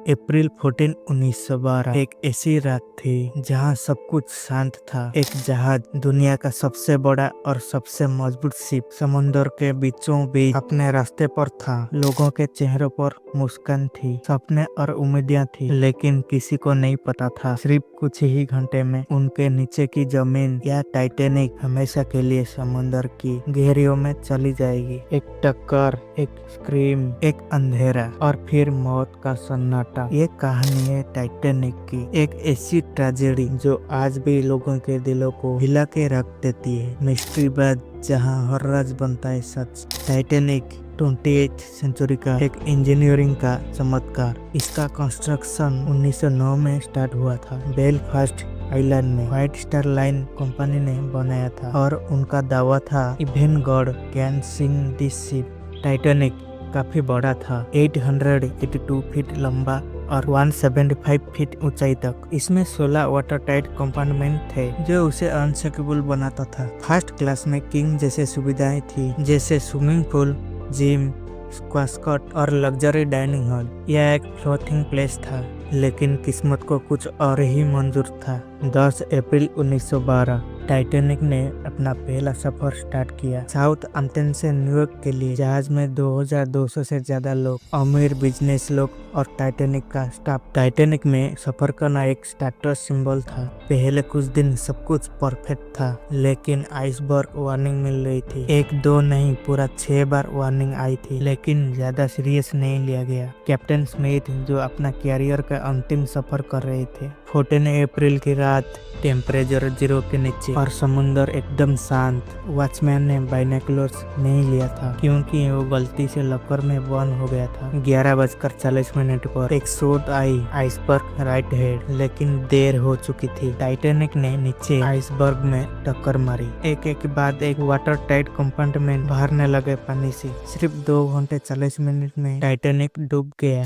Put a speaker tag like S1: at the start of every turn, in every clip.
S1: अप्रैल 14 1912 एक ऐसी रात थी जहां सब कुछ शांत था। एक जहाज, दुनिया का सबसे बड़ा और सबसे मजबूत शिप, समुद्र के बीचों बीच अपने रास्ते पर था। लोगों के चेहरों पर मुस्कान थी, सपने और उम्मीदें थी, लेकिन किसी को नहीं पता था सिर्फ कुछ ही घंटे में उनके नीचे की जमीन या टाइटैनिक हमेशा के लिए समुद्र की गहराइयों में चली जाएगी। एक टक्कर, एक स्क्रीम, एक अंधेरा और फिर मौत का सन्नाटा। ये कहानी है टाइटैनिक की, एक ऐसी ट्रेजेडी जो आज भी लोगों के दिलों को हिला के रख देती है। मिस्ट्री बाद जहां हर राज बनता है सच। टाइटैनिक 28th सेंचुरी का एक इंजीनियरिंग का चमत्कार। इसका कंस्ट्रक्शन 1909 में स्टार्ट हुआ था। बेलफास्ट आइलैंड में व्हाइट स्टार लाइन कंपनी ने बनाया था और उनका दावा था even God can sink this ship. Titanic काफी बड़ा था, 882 फीट लंबा और 175 फीट ऊंचाई तक। इसमें 16 वाटर टाइट कंपार्टमेंट थे जो उसे अनसिंकेबल बनाता था। फर्स्ट क्लास में किंग जैसे सुविधाएं थी, जैसे swimming pool, gym, squash court और लग्जरी डाइनिंग हॉल। यह एक फ्लोटिंग प्लेस था, लेकिन किस्मत को कुछ और ही मंजूर था। 10 अप्रैल 1912 टाइटैनिक ने अपना पहला सफर स्टार्ट किया। साउथ एम्पटन से न्यूयॉर्क के लिए। जहाज में 2200 से ज्यादा लोग, अमीर बिजनेस लोग और टाइटैनिक का स्टाफ। टाइटैनिक में सफर करना एक स्टेटस सिंबल था। पहले कुछ दिन सब कुछ परफेक्ट था, लेकिन आइसबर्ग वार्निंग मिल रही थी। 1-2 नहीं, पूरा 6 बार वार्निंग आई थी, लेकिन ज्यादा सीरियस नहीं लिया गया। कैप्टन स्मिथ, जो अपना कैरियर का अंतिम सफर कर रहे थे। 14 अप्रैल की रात, टेम्परेचर 0 के नीचे और समुद्र एकदम शांत। वॉचमैन ने बाइनोकुलर्स नहीं लिया था क्योंकि वो गलती से लॉकर में बंद हो गया था। 11:40 पर एक shot I iceberg write head, लेकिन देर हो चुकी थी। टाइटैनिक ने नीचे आइसबर्ग में टक्कर मारी। एक के बाद एक वाटर टाइट कंपार्टमेंट भरने लगे पानी से। सिर्फ 2 घंटे 40 मिनट में टाइटैनिक डूब गया।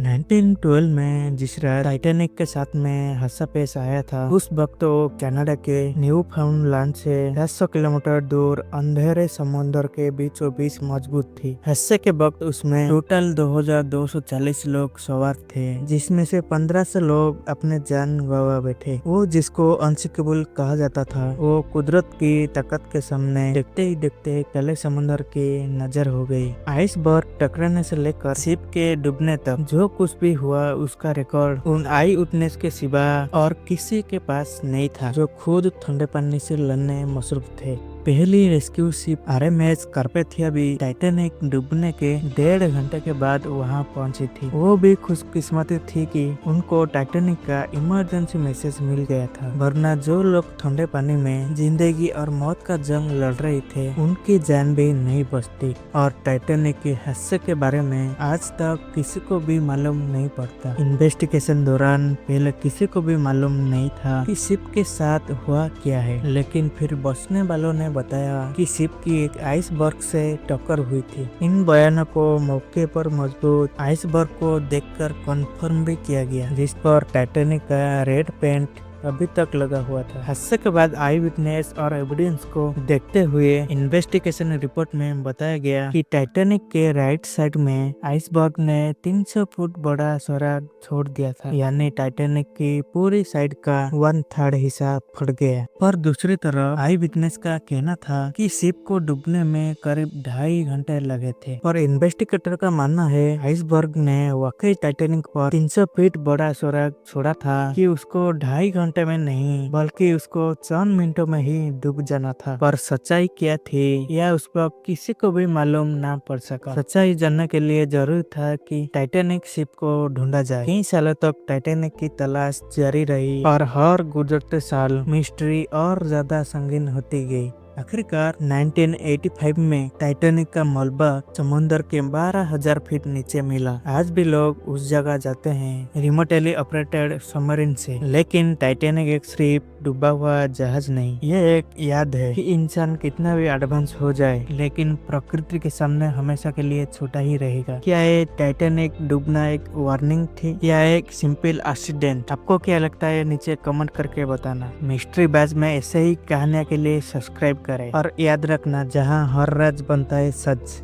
S1: -1912 में जिस रात टाइटैनिक के साथ में हादसा पेश आया था, उस वक्त वो कनाडा के न्यू फाउंडलैंड से 700 किलोमीटर दूर अंधेरे समुद्र के बीचों बीच मजबूत थी। हादसे के वक्त उसमें टोटल 2240 लोग सवार थे, जिसमें से 1500 लोग अपने जान गंवा बैठे। वो जिसको अनसिंकेबल कहा जाता था, वो कुदरत की ताकत के सामने देखते ही देखते काले समुद्र की नजर हो गई। आइसबर्ग टकराने से लेकर शिप के डूबने तक जो कुछ भी हुआ, उसका रिकॉर्ड उन आई विटनेस के सिवा और किसी के पास नहीं था, जो खुद ठंडे पानी से लड़ने मसरूफ थे। पहली रेस्क्यू शिप आरएमएस कार्पेथिया भी टाइटैनिक डूबने के 1.5 घंटे के बाद वहां पहुंची थी। वो भी खुशकिस्मती थी कि उनको टाइटैनिक का इमरजेंसी मैसेज मिल गया था, वरना जो लोग ठंडे पानी में जिंदगी और मौत का जंग लड़ रहे थे, उनकी जान भी नहीं बचती। और टाइटैनिक के हादसे के बारे में आज तक किसी को भी मालूम नहीं पड़ता। इन्वेस्टिगेशन दौरान पहले किसी को भी मालूम नहीं था कि शिप के साथ हुआ क्या है, लेकिन फिर बचने वालों ने बताया कि शिप की एक आइसबर्ग से टक्कर हुई थी। इन बयानों को मौके पर मजबूत आइसबर्ग को देखकर कंफर्म भी किया गया, जिस पर टाइटैनिक का रेड पेंट अभी तक लगा हुआ था। हादसे के बाद आई विटनेस और एविडेंस को देखते हुए इन्वेस्टिगेशन रिपोर्ट में बताया गया कि टाइटैनिक के राइट साइड में आइसबर्ग ने 300 फुट बड़ा सुराग छोड़ दिया था, यानी टाइटैनिक की पूरी साइड का 1/3 हिस्सा फट गया। पर दूसरी तरफ आई विटनेस का कहना था कि शिप को डूबने में करीब 2.5 घंटे लगे थे। पर इन्वेस्टिगेटर का मानना है आइसबर्ग ने वाकई टाइटैनिक पर 300 फीट बड़ा सुराग छोड़ा था, कि उसको 2.5 घंटे में नहीं बल्कि उसको 4 मिनटों में ही डूब जाना था। पर सच्चाई क्या थी यह उस पर किसी को भी मालूम ना पड़ सका। सच्चाई जानने के लिए जरूरी था कि टाइटैनिक शिप को ढूंढा जाए। कई सालों तक टाइटैनिक की तलाश जारी रही और हर गुजरते साल मिस्ट्री और ज्यादा संगीन होती गई। आखिरकार 1985 में टाइटैनिक का मलबा समुद्र के 12,000 फीट नीचे मिला। आज भी लोग उस जगह जाते हैं रिमोटली ऑपरेटेड सबमरीन से, लेकिन टाइटैनिक एक सिर्फ डूबा हुआ जहाज नहीं, ये एक याद है कि इंसान कितना भी एडवांस हो जाए लेकिन प्रकृति के सामने हमेशा के लिए छोटा ही रहेगा। क्या ये टाइटैनिक डूबना एक वार्निंग थी या एक सिंपल एक्सीडेंट? आपको क्या लगता है नीचे कमेंट करके बताना। मिस्ट्री बैच में ऐसे ही कहानियां के लिए सब्सक्राइब करें और याद रखना, जहां हर राज बनता है सच।